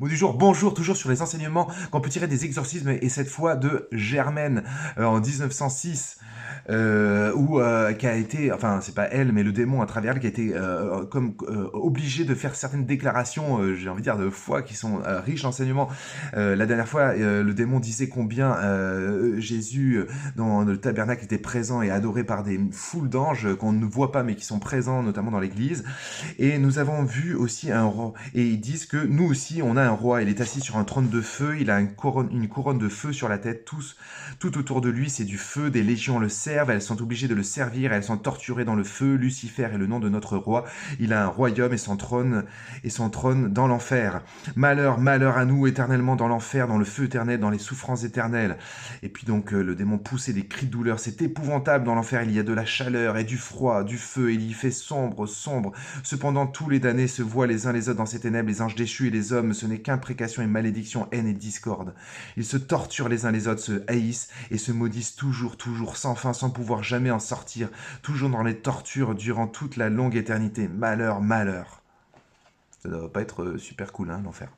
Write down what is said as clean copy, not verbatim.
Mot du jour, bonjour, toujours sur les enseignements qu'on peut tirer des exorcismes, et cette fois de Germaine, en 1906, qui a été, enfin c'est pas elle, mais le démon à travers elle, qui a été obligé de faire certaines déclarations, j'ai envie de dire de foi, qui sont riches d'enseignements. La dernière fois, le démon disait combien Jésus, dans le tabernacle, était présent et adoré par des foules d'anges qu'on ne voit pas, mais qui sont présents, notamment dans l'église. Et nous avons vu aussi un roi. Et ils disent que nous aussi, on a un roi. Il est assis sur un trône de feu. Il a une couronne de feu sur la tête. Tout autour de lui, c'est du feu. Des légions le servent. Elles sont obligées de le servir. Elles sont torturées dans le feu. Lucifer est le nom de notre roi. Il a un royaume et son trône dans l'enfer. Malheur, malheur à nous, éternellement dans l'enfer, dans le feu éternel, dans les souffrances éternelles. Et puis donc, le démon poussait des cris de douleur. C'est épouvantable dans l'enfer. Il y a de la chaleur et du froid, du feu. Il y fait sombre, sombre. Cependant, tous les damnés se voient les uns les autres dans ces ténèbres, les anges déchus et les hommes, ce n'est qu'imprécation et malédiction, haine et discorde. Ils se torturent les uns les autres, se haïssent et se maudissent toujours, toujours, sans fin, sans pouvoir jamais en sortir, toujours dans les tortures durant toute la longue éternité. Malheur, malheur. Ça doit pas être super cool, hein, l'enfer.